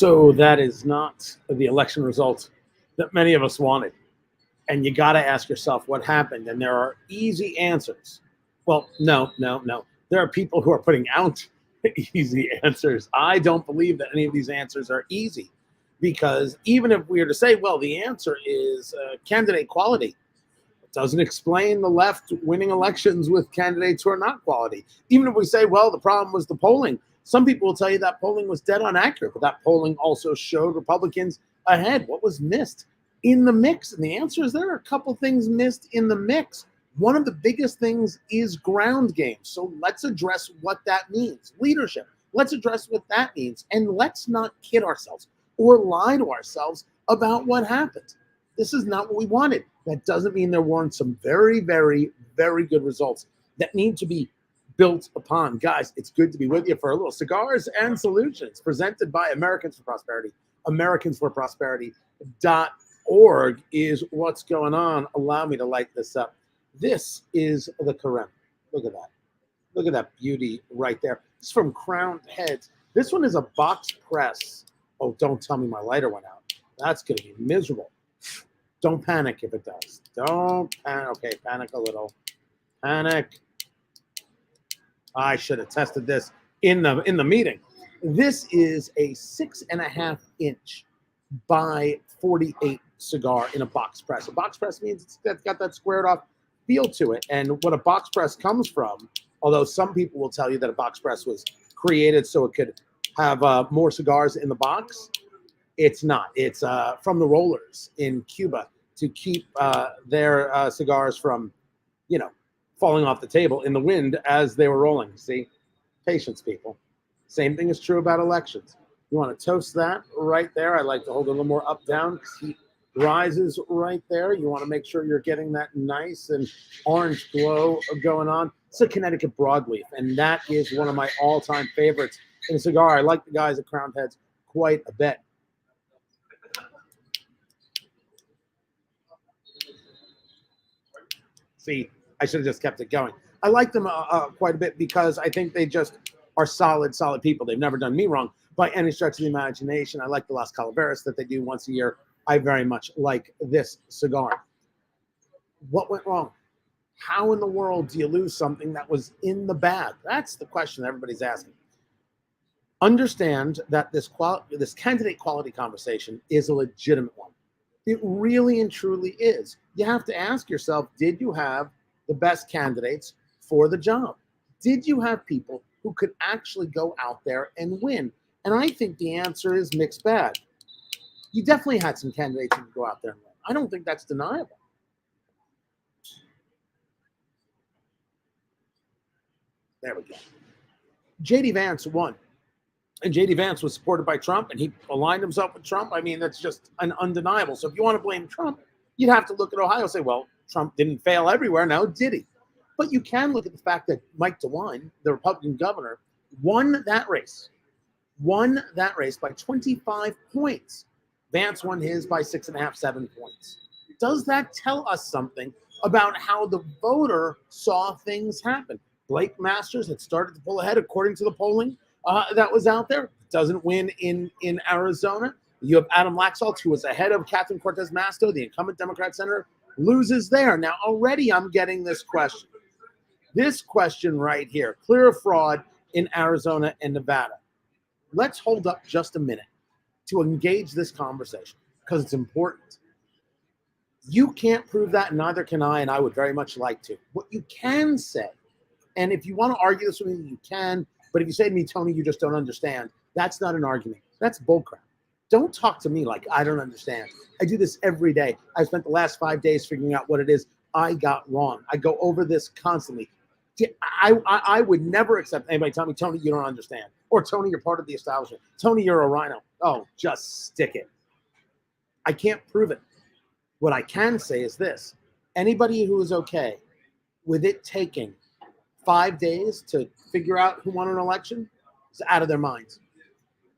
So that is not the election result that many of us wanted. And you got to ask yourself what happened. And there are easy answers. Well, no. There are people who are putting out easy answers. I don't believe that any of these answers are easy, because even if we were to say, well, the answer is candidate quality, it doesn't explain the left winning elections with candidates who are not quality. Even if we say, well, the problem was the polling, some people will tell you that polling was dead on accurate, but that polling also showed Republicans ahead. What was missed in the mix? And the answer is there are a couple things missed in the mix. One of the biggest things is ground game. So let's address what that means. Leadership. Let's address what that means. And let's not kid ourselves or lie to ourselves about what happened. This is not what we wanted. That doesn't mean there weren't some very, very, very good results that need to be built upon. Guys, it's good to be with you for a little Cigars and Solutions presented by Americans for Prosperity. AmericansForProsperity.org is what's going on. Allow me to light this up. This is the Carême. Look at that. Look at that beauty right there. This is from Crowned Heads. This one is a box press. Oh, don't tell me my lighter went out. That's going to be miserable. Don't panic if it does. Don't panic. Okay, panic a little. Panic. I should have tested this in the meeting. This is a 6.5 inch by 48 cigar in a box press. A box press means it's got that squared off feel to it. And what a box press comes from, although some people will tell you that a box press was created so it could have more cigars in the box, it's not. It's from the rollers in Cuba to keep their cigars from, falling off the table in the wind as they were rolling. See? Patience, people. Same thing is true about elections. You want to toast that right there. I like to hold it a little more up, down, because heat rises right there. You want to make sure you're getting that nice and orange glow going on. It's a Connecticut broadleaf, and that is one of my all-time favorites in a cigar. I like the guys at Crowned Heads quite a bit. See, I should have just kept it going. I like them quite a bit because I think they just are solid people. They've never done me wrong by any stretch of the imagination. I like the Las Calaveras that they do once a year. I very much like this cigar. What went wrong? How in the world do you lose something that was in the bag? That's the question everybody's asking. Understand that this candidate quality conversation is a legitimate one. It really and truly is. You have to ask yourself, did you have the best candidates for the job? Did you have people who could actually go out there and win? And I think the answer is mixed bag. You definitely had some candidates who could go out there and win. I don't think that's deniable. There we go. J.D. Vance won. And J.D. Vance was supported by Trump, and he aligned himself with Trump. I mean, that's just an undeniable. So if you want to blame Trump, you'd have to look at Ohio and say, well, Trump didn't fail everywhere. Now, did he? But you can look at the fact that Mike DeWine, the Republican governor, won that race by 25 points. Vance won his by 6.5, 7 points. Does that tell us something about how the voter saw things happen? Blake Masters had started to pull ahead according to the polling that was out there. Doesn't win in Arizona. You have Adam Laxalt, who was ahead of Catherine Cortez Masto, the incumbent Democrat senator, loses there. Now, already I'm getting this question. This question right here, clear of fraud in Arizona and Nevada. Let's hold up just a minute to engage this conversation because it's important. You can't prove that, and neither can I, and I would very much like to. What you can say, and if you want to argue this with me, you can, but if you say to me, Tony, you just don't understand, that's not an argument. That's bullcrap. Don't talk to me like I don't understand. I do this every day. I spent the last 5 days figuring out what it is I got wrong. I go over this constantly. I would never accept anybody tell me, Tony, you don't understand. Or Tony, you're part of the establishment. Tony, you're a rhino. Oh, just stick it. I can't prove it. What I can say is this. Anybody who is okay with it taking 5 days to figure out who won an election is out of their minds.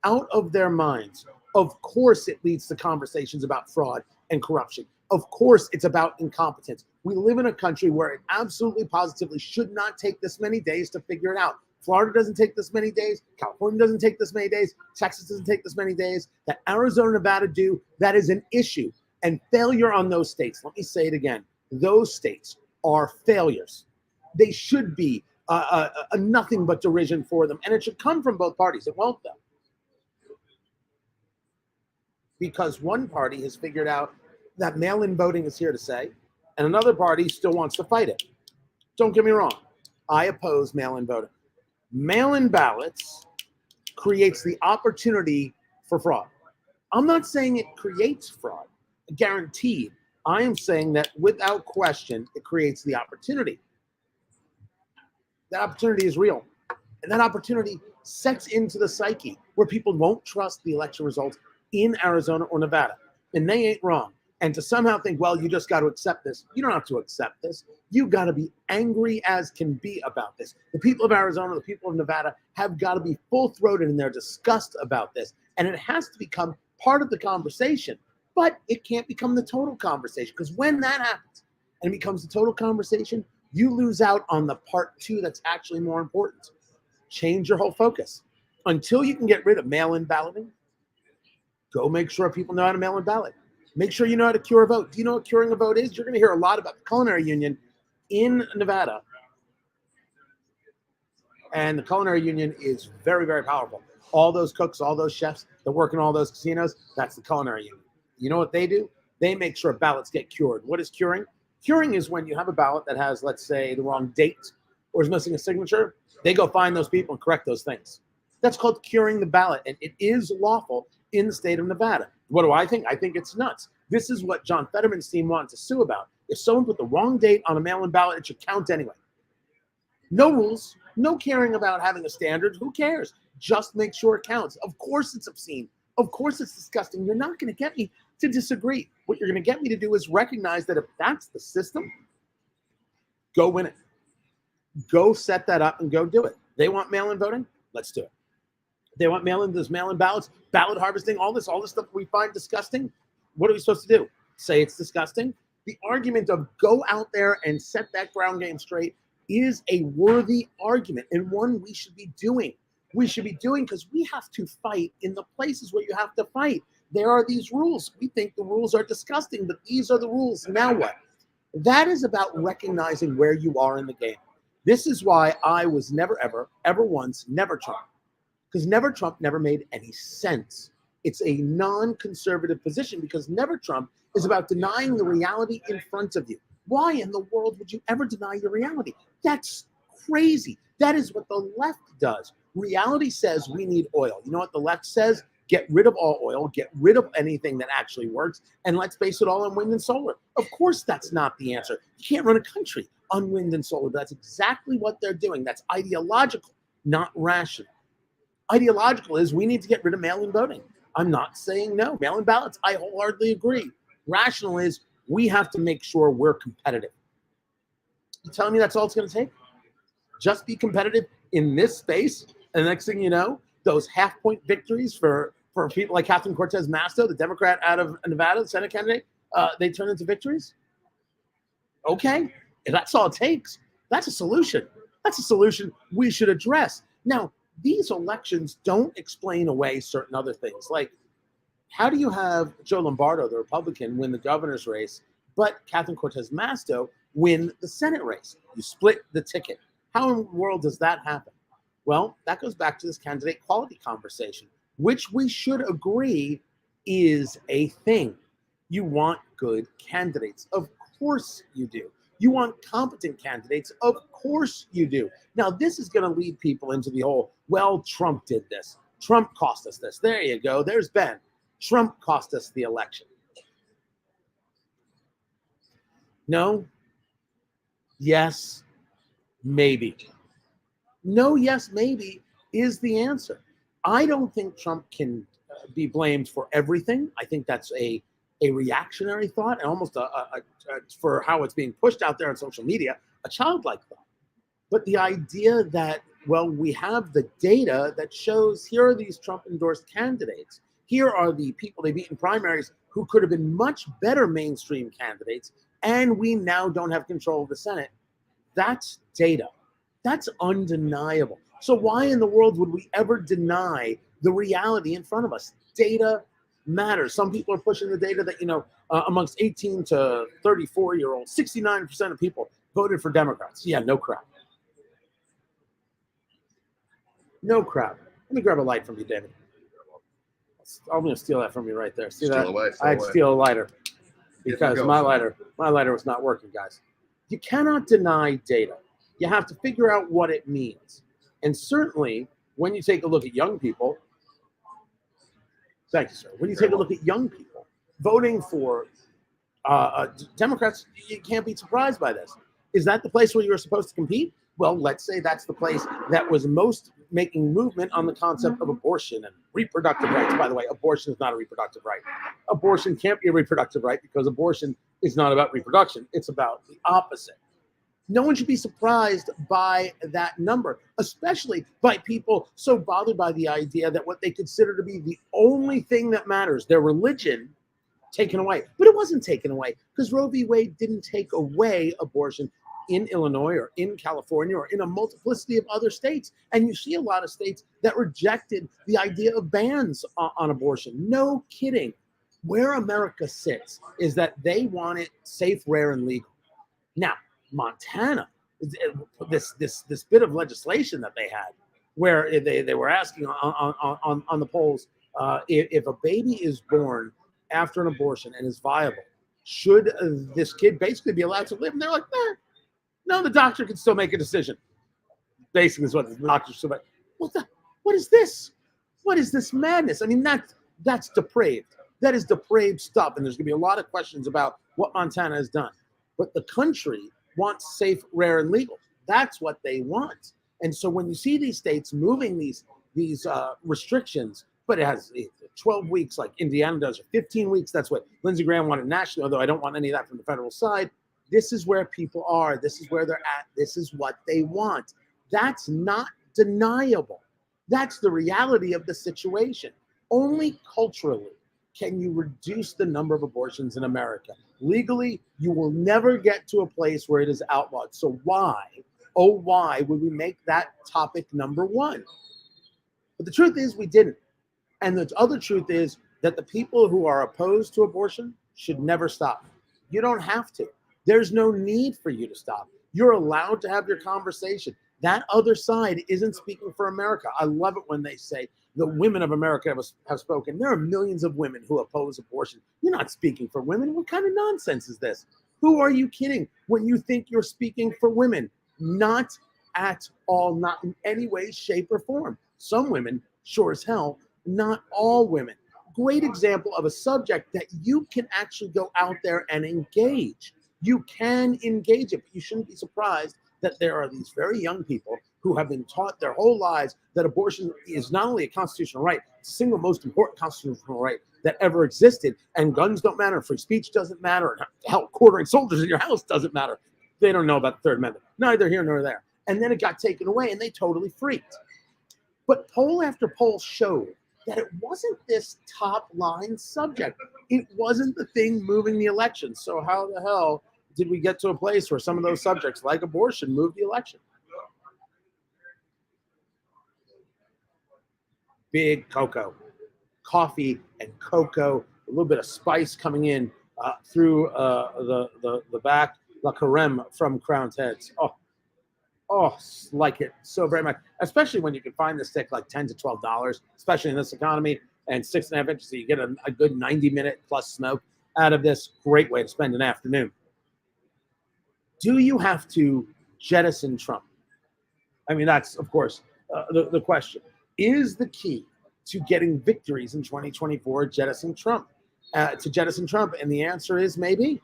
Out of their minds. Of course it leads to conversations about fraud and corruption. Of course it's about incompetence. We live in a country where it absolutely positively should not take this many days to figure it out. Florida doesn't take this many days. California doesn't take this many days. Texas doesn't take this many days. That Arizona and Nevada do, that is an issue. And failure on those states, let me say it again, those states are failures. They should be a nothing but derision for them. And it should come from both parties. It won't, though. Because one party has figured out that mail-in voting is here to stay, and another party still wants to fight it. Don't get me wrong. I oppose mail-in voting. Mail-in ballots creates the opportunity for fraud. I'm not saying it creates fraud, guaranteed. I am saying that without question, it creates the opportunity. That opportunity is real. And that opportunity sets into the psyche where people won't trust the election results in Arizona or Nevada. And they ain't wrong. And to somehow think, well, you just got to accept this. You don't have to accept this. You got to be angry as can be about this. The people of Arizona, the people of Nevada have got to be full-throated in their disgust about this. And it has to become part of the conversation. But it can't become the total conversation, because when that happens and it becomes the total conversation, you lose out on the part two that's actually more important. Change your whole focus. Until you can get rid of mail-in balloting, go make sure people know how to mail in ballot. Make sure you know how to cure a vote. Do you know what curing a vote is? You're going to hear a lot about the Culinary Union in Nevada. And the Culinary Union is very, very powerful. All those cooks, all those chefs that work in all those casinos, that's the Culinary Union. You know what they do? They make sure ballots get cured. What is curing? Curing is when you have a ballot that has, let's say, the wrong date or is missing a signature. They go find those people and correct those things. That's called curing the ballot, and it is lawful in the state of Nevada. What do I think? I think it's nuts. This is what John Fetterman's team wanted to sue about. If someone put the wrong date on a mail-in ballot, it should count anyway. No rules, no caring about having a standard. Who cares? Just make sure it counts. Of course it's obscene. Of course it's disgusting. You're not going to get me to disagree. What you're going to get me to do is recognize that if that's the system, go win it. Go set that up and go do it. They want mail-in voting? Let's do it. They want mail-in ballots, ballot harvesting, all this stuff we find disgusting. What are we supposed to do? Say it's disgusting? The argument of go out there and set that ground game straight is a worthy argument, and one we should be doing. We should be doing because we have to fight in the places where you have to fight. There are these rules. We think the rules are disgusting, but these are the rules. Now what? That is about recognizing where you are in the game. This is why I was never, ever once, never Trump. Because never Trump never made any sense. It's a non-conservative position because never Trump is about denying the reality in front of you. Why in the world would you ever deny your reality? That's crazy. That is what the left does. Reality says we need oil. You know what the left says? Get rid of all oil, get rid of anything that actually works, and let's base it all on wind and solar. Of course that's not the answer. You can't run a country on wind and solar, but that's exactly what they're doing. That's ideological, not rational. Ideological is we need to get rid of mail-in voting. I'm not saying no. Mail-in ballots, I wholeheartedly agree. Rational is we have to make sure we're competitive. You telling me that's all it's going to take? Just be competitive in this space, and the next thing you know, those half-point victories for people like Catherine Cortez Masto, the Democrat out of Nevada, the Senate candidate, they turn into victories? Okay, if that's all it takes, that's a solution. That's a solution we should address. Now, these elections don't explain away certain other things. Like, how do you have Joe Lombardo, the Republican, win the governor's race, but Catherine Cortez Masto win the Senate race? You split the ticket. How in the world does that happen? Well, that goes back to this candidate quality conversation, which we should agree is a thing. You want good candidates. Of course you do. You want competent candidates. Of course you do. Now, this is going to lead people into the whole, well, Trump did this. Trump cost us this. There you go. There's Ben. Trump cost us the election. No. Yes. Maybe. No, yes, maybe is the answer. I don't think Trump can be blamed for everything. I think that's a reactionary thought and almost for how it's being pushed out there on social media, a childlike thought. But the idea that, well, we have the data that shows here are these Trump-endorsed candidates. Here are the people they beat in primaries who could have been much better mainstream candidates. and we now don't have control of the Senate. That's data. That's undeniable. So why in the world would we ever deny the reality in front of us? Data matters. Some people are pushing the data that, amongst 18 to 34-year-olds, 69% of people voted for Democrats. Yeah, no crap. No crap. Let me grab a light from you, David. I'm going to steal that from you right there. See that? I'd steal a lighter because my lighter was not working, guys. You cannot deny data. You have to figure out what it means. And certainly, when you take a look at young people, thank you, sir. When you take a look at young people voting for Democrats, you can't be surprised by this. Is that the place where you're supposed to compete? Well, let's say that's the place that was most making movement on the concept of abortion and reproductive rights. By the way, abortion is not a reproductive right. Abortion can't be a reproductive right because abortion is not about reproduction. It's about the opposite. No one should be surprised by that number, especially by people so bothered by the idea that what they consider to be the only thing that matters, their religion, taken away. But it wasn't taken away because Roe v. Wade didn't take away abortion in Illinois or in California or in a multiplicity of other states. And you see a lot of states that rejected the idea of bans on abortion. No kidding. Where America sits is that they want it safe, rare, and legal. Now, Montana, this bit of legislation that they had where they were asking on the polls, if a baby is born after an abortion and is viable, should this kid basically be allowed to live? And they're like, no, the doctor can still make a decision. Basically is what the doctor should make. What is this? What is this madness? I mean, that's depraved. That is depraved stuff. And there's going to be a lot of questions about what Montana has done. But the country wants safe, rare, and legal. That's what they want. And so when you see these states moving these restrictions, but it has 12 weeks like Indiana does, or 15 weeks, that's what Lindsey Graham wanted nationally, although I don't want any of that from the federal side. This is where people are. This is where they're at. This is what they want. That's not deniable. That's the reality of the situation. Only culturally can you reduce the number of abortions in America. Legally, you will never get to a place where it is outlawed. So why, oh why, would we make that topic number one? But the truth is we didn't. And the other truth is that the people who are opposed to abortion should never stop. You don't have to. There's no need for you to stop. You're allowed to have your conversation. That other side isn't speaking for America. I love it when they say the women of America have spoken. There are millions of women who oppose abortion. You're not speaking for women. What kind of nonsense is this? Who are you kidding when you think you're speaking for women? Not at all, not in any way, shape, or form. Some women, sure as hell, not all women. Great example of a subject that you can actually go out there and engage. You can engage it, but you shouldn't be surprised that there are these very young people who have been taught their whole lives that abortion is not only a constitutional right, it's the single most important constitutional right that ever existed, and guns don't matter, free speech doesn't matter, and hell, quartering soldiers in your house doesn't matter. They don't know about the Third Amendment. Neither here nor there. And then it got taken away, and they totally freaked. But poll after poll showed that it wasn't this top-line subject. It wasn't the thing moving the election. So how the hell did we get to a place where some of those subjects, like abortion, moved the election? Big cocoa, coffee and cocoa, a little bit of spice coming in through the back, La Creme from Crown's Heads. Oh, like it so very much, especially when you can find this stick like $10 to $12, especially in this economy, and 6.5 inches, so you get a good 90-minute plus smoke out of this. Great way to spend an afternoon. Do you have to jettison Trump? I mean, that's, of course, the question. Is the key to getting victories in 2024 jettison Trump? To jettison Trump? And the answer is maybe.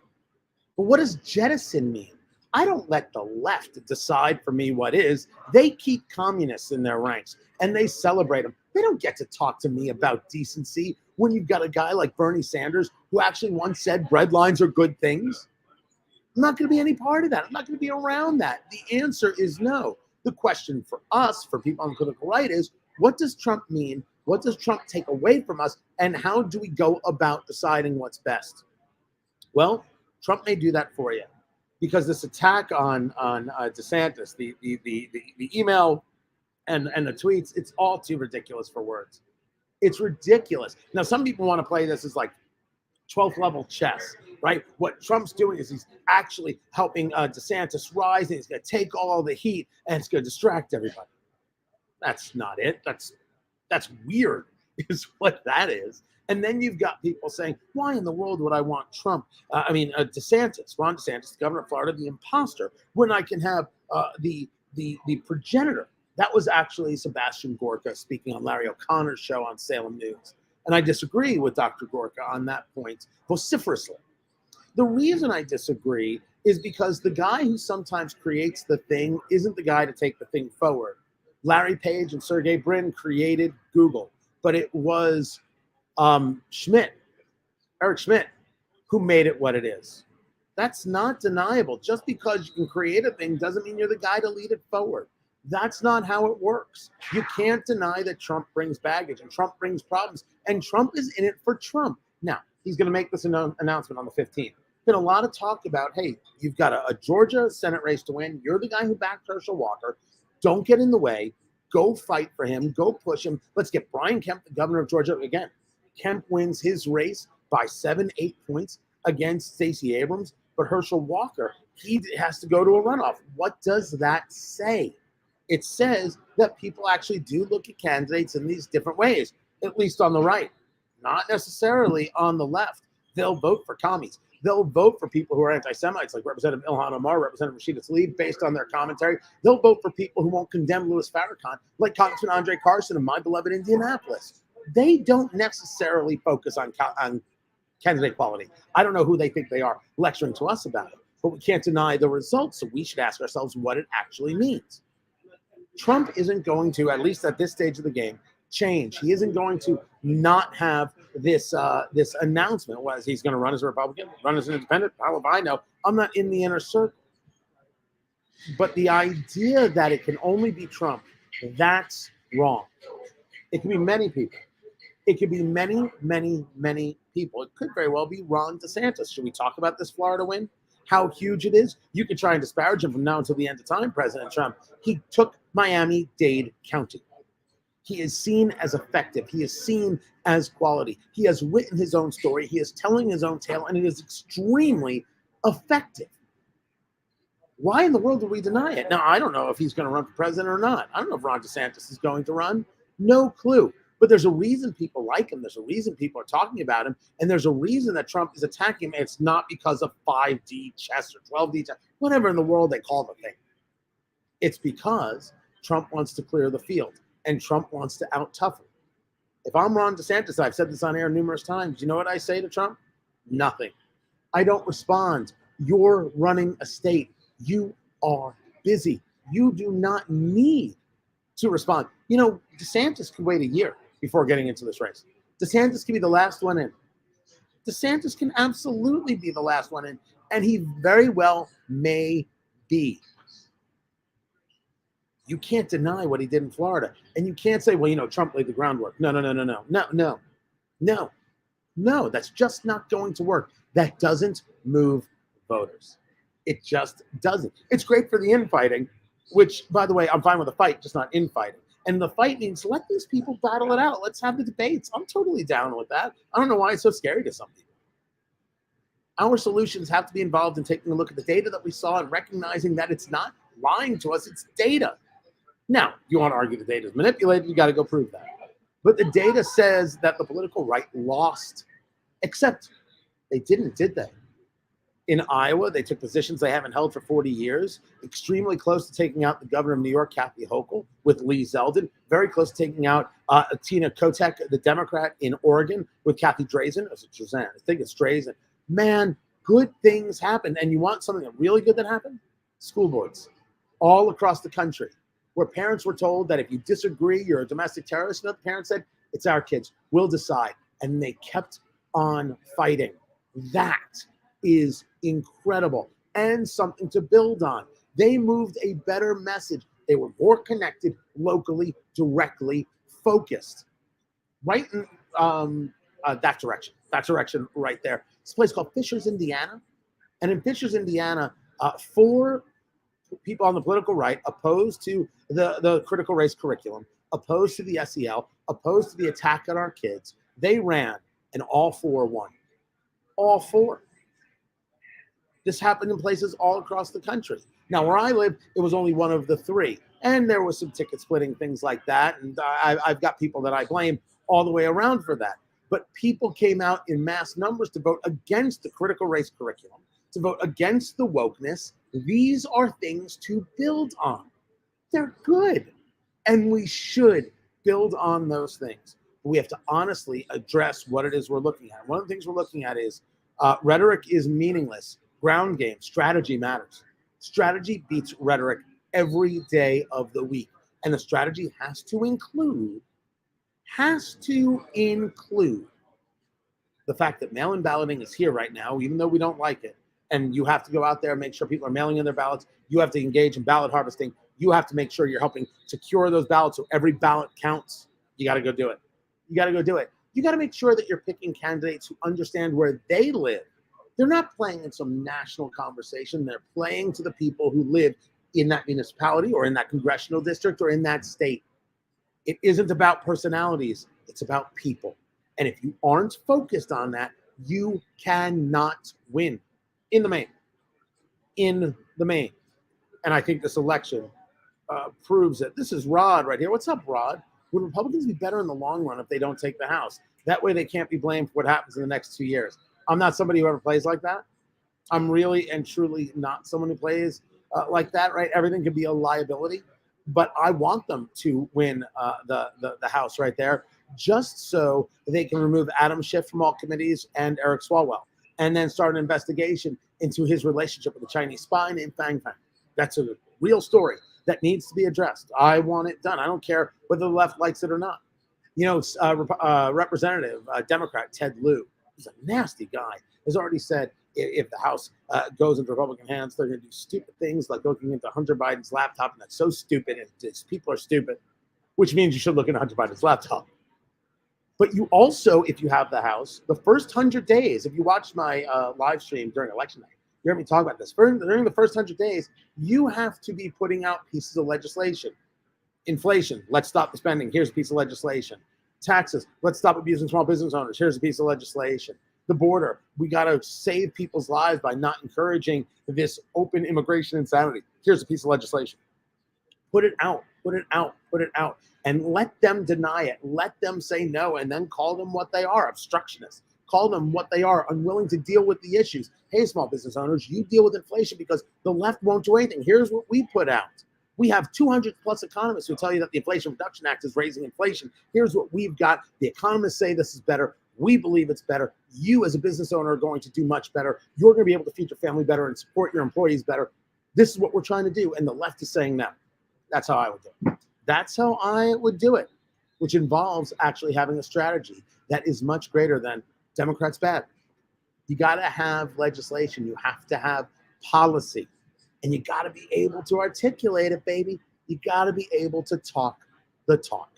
But what does jettison mean? I don't let the left decide for me what is. They keep communists in their ranks, and they celebrate them. They don't get to talk to me about decency when you've got a guy like Bernie Sanders who actually once said bread lines are good things. I'm not going to be any part of that. I'm not going to be around that. The answer is no. The question for us, for people on the political right, is what does Trump mean? What does Trump take away from us? And how do we go about deciding what's best? Well, Trump may do that for you, because this attack on DeSantis, the email and the tweets, it's all too ridiculous for words. It's ridiculous. Now, some people want to play this as like 12th level chess, right? What Trump's doing is he's actually helping DeSantis rise, and he's going to take all the heat, and it's going to distract everybody. That's not it. That's weird, is what that is. And then you've got people saying, why in the world would I want Trump? DeSantis, Ron DeSantis, the governor of Florida, the imposter, when I can have the progenitor. That was actually Sebastian Gorka speaking on Larry O'Connor's show on Salem News. And I disagree with Dr. Gorka on that point vociferously. The reason I disagree is because the guy who sometimes creates the thing isn't the guy to take the thing forward. Larry Page and Sergey Brin created Google, but it was Eric Schmidt, who made it what it is. That's not deniable. Just because you can create a thing doesn't mean you're the guy to lead it forward. That's not how it works. You can't deny that Trump brings baggage and Trump brings problems, and Trump is in it for Trump. Now, he's going to make this announcement on the 15th. Been a lot of talk about, hey, you've got a Georgia Senate race to win. You're the guy who backed Herschel Walker. Don't get in the way. Go fight for him. Go push him. Let's get Brian Kemp, the governor of Georgia, again. Kemp wins his race by 7-8 points against Stacey Abrams, but Herschel Walker, he has to go to a runoff. What does that say? It says that people actually do look at candidates in these different ways, at least on the right, not necessarily on the left. They'll vote for commies. They'll vote for people who are anti-Semites, like Representative Ilhan Omar, Representative Rashida Tlaib, based on their commentary. They'll vote for people who won't condemn Louis Farrakhan, like Congressman Andre Carson in my beloved Indianapolis. They don't necessarily focus on candidate quality. I don't know who they think they are lecturing to us about it, but we can't deny the results, so we should ask ourselves what it actually means. Trump isn't going to, at least at this stage of the game, change. He isn't going to not have this announcement. Was he's going to run as a Republican, run as an independent? How will I know? I'm not in the inner circle. But the idea that it can only be Trump, that's wrong. It can be many people. It could be many, many, many people. It could very well be Ron DeSantis. Should we talk about this Florida win? How huge it is? You can try and disparage him from now until the end of time, President Trump. He took Miami-Dade County. He is seen as effective. He is seen as quality. He has written his own story. He is telling his own tale, and it is extremely effective. Why in the world do we deny it? Now, I don't know if he's going to run for president or not. I don't know if Ron DeSantis is going to run. No clue. But there's a reason people like him. There's a reason people are talking about him. And there's a reason that Trump is attacking him. It's not because of 5D chess or 12D chess, whatever in the world they call the thing. It's because Trump wants to clear the field. And Trump wants to out-tough him. If I'm Ron DeSantis, I've said this on air numerous times, you know what I say to Trump? Nothing. I don't respond. You're running a state. You are busy. You do not need to respond. You know, DeSantis can wait a year before getting into this race. DeSantis can be the last one in. DeSantis can absolutely be the last one in, and he very well may be. You can't deny what he did in Florida. And you can't say, well, you know, Trump laid the groundwork. No. That's just not going to work. That doesn't move voters. It just doesn't. It's great for the infighting, which, by the way, I'm fine with a fight, just not infighting. And the fight means let these people battle it out. Let's have the debates. I'm totally down with that. I don't know why it's so scary to some people. Our solutions have to be involved in taking a look at the data that we saw and recognizing that it's not lying to us, it's data. Now, if you want to argue the data is manipulated, you got to go prove that. But the data says that the political right lost, except they didn't, did they? In Iowa, they took positions they haven't held for 40 years, extremely close to taking out the governor of New York, Kathy Hochul, with Lee Zeldin, very close to taking out Tina Kotek, the Democrat in Oregon, with Kathy Drazen. I think it's Drazen. Man, good things happen. And you want something really good that happened? School boards all across the country, where parents were told that if you disagree, you're a domestic terrorist. And the parents said, it's our kids. We'll decide. And they kept on fighting. That is incredible and something to build on. They moved a better message. They were more connected, locally, directly, focused. Right in that direction right there. This place called Fishers, Indiana. And in Fishers, Indiana, 4 people on the political right opposed to the critical race curriculum, opposed to the SEL, opposed to the attack on our kids. They ran, and all 4 won. All 4. This happened in places all across the country. Now, where I live, it was only one of the 3. And there was some ticket splitting, things like that. And I've got people that I blame all the way around for that. But people came out in mass numbers to vote against the critical race curriculum, to vote against the wokeness. These are things to build on. They're good. And we should build on those things. But we have to honestly address what it is we're looking at. One of the things we're looking at is rhetoric is meaningless. Ground game, strategy matters. Strategy beats rhetoric every day of the week. And the strategy has to include the fact that mail-in balloting is here right now, even though we don't like it. And you have to go out there and make sure people are mailing in their ballots. You have to engage in ballot harvesting. You have to make sure you're helping secure those ballots so every ballot counts. You got to go do it. You got to go do it. You got to make sure that you're picking candidates who understand where they live. They're not playing in some national conversation. They're playing to the people who live in that municipality or in that congressional district or in that state. It isn't about personalities. It's about people. And if you aren't focused on that, you cannot win in the main. In the main. And I think this election proves it. This is Rod right here. What's up, Rod? Would Republicans be better in the long run if they don't take the House? That way they can't be blamed for what happens in the next 2 years. I'm not somebody who ever plays like that. I'm really and truly not someone who plays like that, right? Everything can be a liability. But I want them to win the House right there, just so they can remove Adam Schiff from all committees and Eric Swalwell, and then start an investigation into his relationship with the Chinese spy named Fang Fang. That's a real story that needs to be addressed. I want it done. I don't care whether the left likes it or not. You know, Representative Democrat Ted Lieu, who's a nasty guy, has already said if the House goes into Republican hands, they're going to do stupid things like looking into Hunter Biden's laptop, and that's so stupid, and people are stupid, which means you should look into Hunter Biden's laptop. But you also, if you have the House, the first 100 days, if you watched my live stream during election night, you heard me talk about this. During the first 100 days, you have to be putting out pieces of legislation. Inflation, let's stop the spending. Here's a piece of legislation. Taxes, let's stop abusing small business owners. Here's a piece of legislation. The border, we got to save people's lives by not encouraging this open immigration insanity. Here's a piece of legislation. Put it out, put it out, put it out, and let them deny it. Let them say no, and then call them what they are, obstructionists. Call them what they are, unwilling to deal with the issues. Hey, small business owners, you deal with inflation because the left won't do anything. Here's what we put out. We have 200 plus economists who tell you that the Inflation Reduction Act is raising inflation. Here's what we've got. The economists say this is better. We believe it's better. You as a business owner are going to do much better. You're going to be able to feed your family better and support your employees better. This is what we're trying to do. And the left is saying no. That's how I would do it. That's how I would do it, which involves actually having a strategy that is much greater than Democrats bad. You got to have legislation. You have to have policy. And you got to be able to articulate it, baby. You got to be able to talk the talk.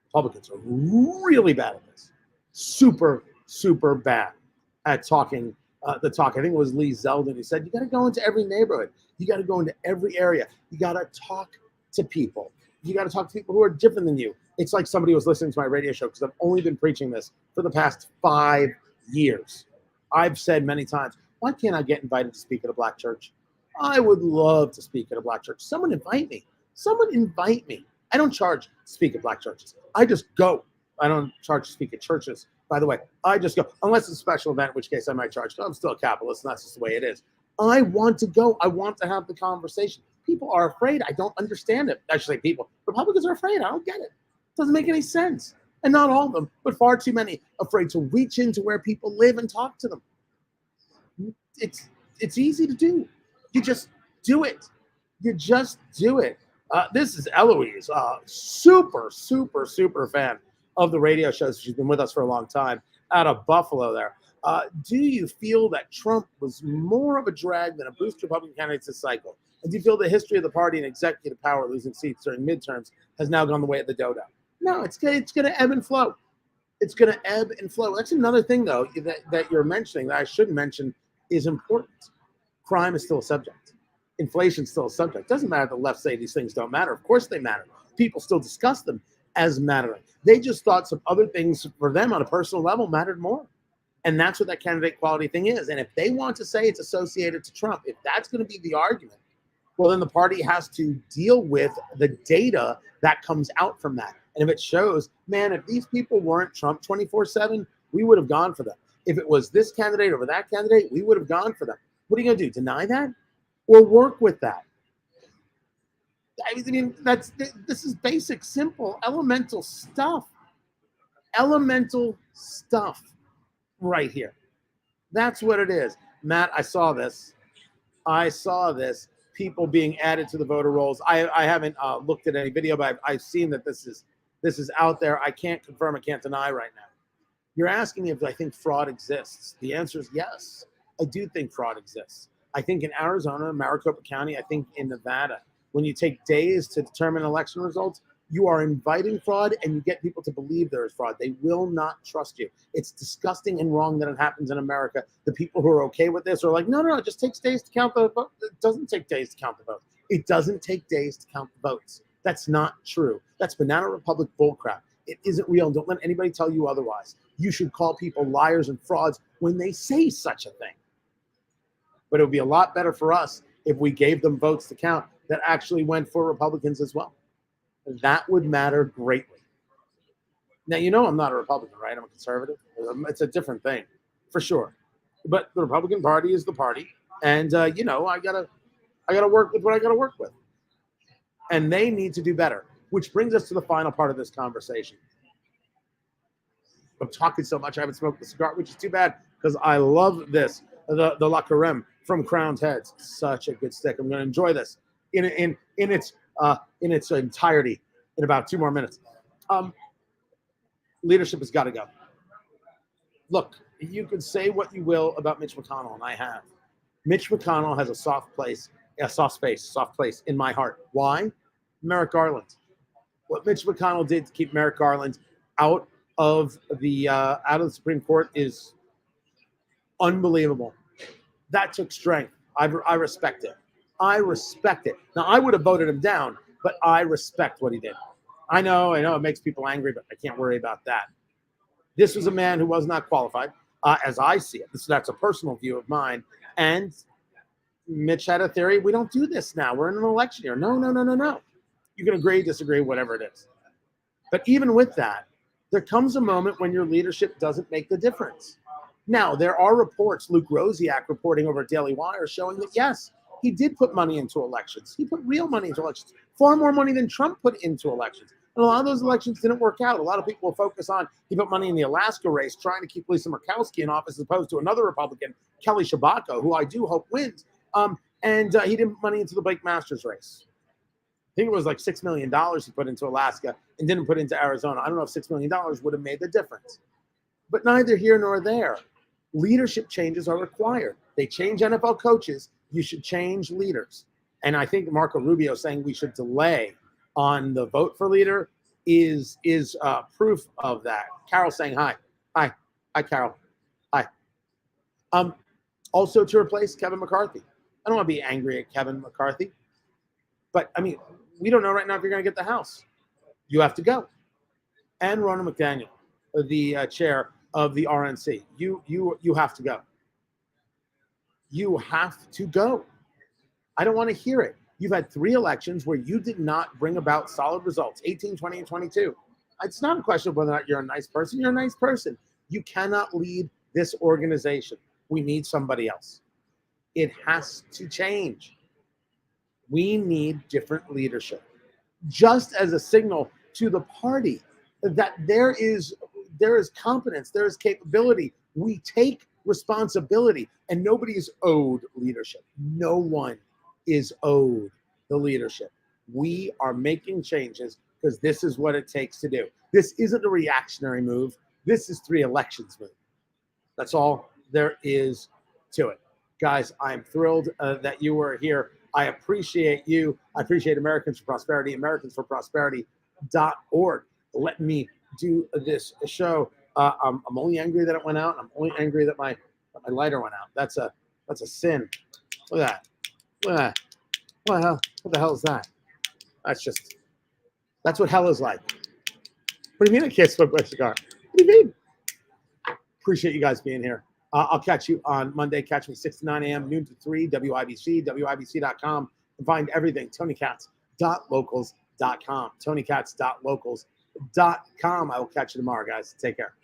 Republicans are really bad at this. Super, super bad at talking the talk. I think it was Lee Zeldin who said, you got to go into every neighborhood. You got to go into every area. You got to talk to people. You got to talk to people who are different than you. It's like somebody was listening to my radio show because I've only been preaching this for the past 5 years. I've said many times, why can't I get invited to speak at a black church? I would love to speak at a black church. Someone invite me. Someone invite me. I don't charge to speak at black churches. I just go. I don't charge to speak at churches, by the way. I just go, unless it's a special event, in which case I might charge. I'm still a capitalist, and that's just the way it is. I want to go. I want to have the conversation. People are afraid. I don't understand it. I should say people. Republicans are afraid. I don't get it. It doesn't make any sense. And not all of them, but far too many afraid to reach into where people live and talk to them. It's easy to do. You just do it. You just do it. This is Eloise, super, super, super fan of the radio shows. She's been with us for a long time out of Buffalo there. Do you feel that Trump was more of a drag than a boost to Republican candidates this cycle? And do you feel the history of the party and executive power losing seats during midterms has now gone the way of the dodo? No, it's going to ebb and flow. It's going to ebb and flow. That's another thing, though, that you're mentioning that I shouldn't mention is important. Crime is still a subject. Inflation is still a subject. Doesn't matter if the left say these things don't matter. Of course they matter. People still discuss them as mattering. They just thought some other things for them on a personal level mattered more. And that's what that candidate quality thing is. And if they want to say it's associated to Trump, if that's going to be the argument, well, then the party has to deal with the data that comes out from that. And if it shows, man, if these people weren't Trump 24/7, we would have gone for them. If it was this candidate over that candidate, we would have gone for them. What are you going to do? Deny that? Or work with that? I mean, this is basic, simple, elemental stuff. Elemental stuff right here. That's what it is. Matt, I saw this. People being added to the voter rolls. I haven't looked at any video, but I've seen that this is out there. I can't confirm, I can't deny right now. You're asking me if I think fraud exists. The answer is yes. I do think fraud exists. I think in Arizona, Maricopa County, I think in Nevada, when you take days to determine election results, you are inviting fraud and you get people to believe there is fraud. They will not trust you. It's disgusting and wrong that it happens in America. The people who are okay with this are like, no, it just takes days to count the vote. It doesn't take days to count the votes. It doesn't take days to count the votes. That's not true. That's Banana Republic bullcrap. It isn't real. Don't let anybody tell you otherwise. You should call people liars and frauds when they say such a thing. But it would be a lot better for us if we gave them votes to count that actually went for Republicans as well. That would matter greatly. Now, I'm not a Republican, right? I'm a conservative. It's a different thing, for sure. But the Republican Party is the party. And, I gotta work with what I got to work with. And they need to do better, which brings us to the final part of this conversation. I'm talking so much, I haven't smoked a cigar, which is too bad because I love this. The La Carême from Crowned Heads. Such a good stick. I'm going to enjoy this in its entirety in about 2 more minutes. Leadership has got to go. Look, you can say what you will about Mitch McConnell, and I have. Mitch McConnell has a soft place in my heart. Why? Merrick Garland. What Mitch McConnell did to keep Merrick Garland out of the Supreme Court is unbelievable. That took strength. I respect it. I respect it. Now, I would have voted him down, but I respect what he did. I know it makes people angry, but I can't worry about that. This was a man who was not qualified, as I see it. That's a personal view of mine. And Mitch had a theory. We don't do this now. We're in an election year. No. You can agree, disagree, whatever it is. But even with that, there comes a moment when your leadership doesn't make the difference. Now, there are reports, Luke Rosiak reporting over at Daily Wire, showing that, yes, he did put money into elections. He put real money into elections, far more money than Trump put into elections. And a lot of those elections didn't work out. A lot of people will focus on he put money in the Alaska race, trying to keep Lisa Murkowski in office as opposed to another Republican, Kelly Shabaka, who I do hope wins. And he didn't put money into the Blake Masters race. I think it was like $6 million he put into Alaska and didn't put into Arizona. I don't know if $6 million would have made the difference. But neither here nor there. Leadership changes are required. They change NFL coaches. You should change leaders. And I think Marco Rubio saying we should delay on the vote for leader is proof of that. Carol saying hi. Hi, Carol. Hi. Also to replace Kevin McCarthy. I don't want to be angry at Kevin McCarthy. But, I mean, we don't know right now if you're going to get the House. You have to go. And Ronna McDaniel, the chair of the RNC. You have to go. You have to go. I don't want to hear it. You've had 3 elections where you did not bring about solid results, 18, 20, and 22. It's not a question of whether or not you're a nice person. You're a nice person. You cannot lead this organization. We need somebody else. It has to change. We need different leadership. Just as a signal to the party that there is competence, there is capability. We take responsibility, and nobody is owed leadership. No one is owed the leadership. We are making changes because this is what it takes to do. This isn't a reactionary move. This is 3 elections move. That's all there is to it. Guys, I'm thrilled that you were here. I appreciate you. I appreciate Americans for Prosperity, AmericansForProsperity.org. Let me do this show. I'm only angry that it went out. I'm only angry that my lighter went out. That's a sin. Look at that. Look at that. What the hell is that? That's what hell is like. What do you mean I can't smoke my cigar? What do you mean? Appreciate you guys being here. I'll catch you on Monday. Catch me 6 to 9 a.m., noon to 3, WIBC, WIBC.com. And find everything, TonyKatz.locals.com. TonyKatz.locals.com. I will catch you tomorrow, guys. Take care.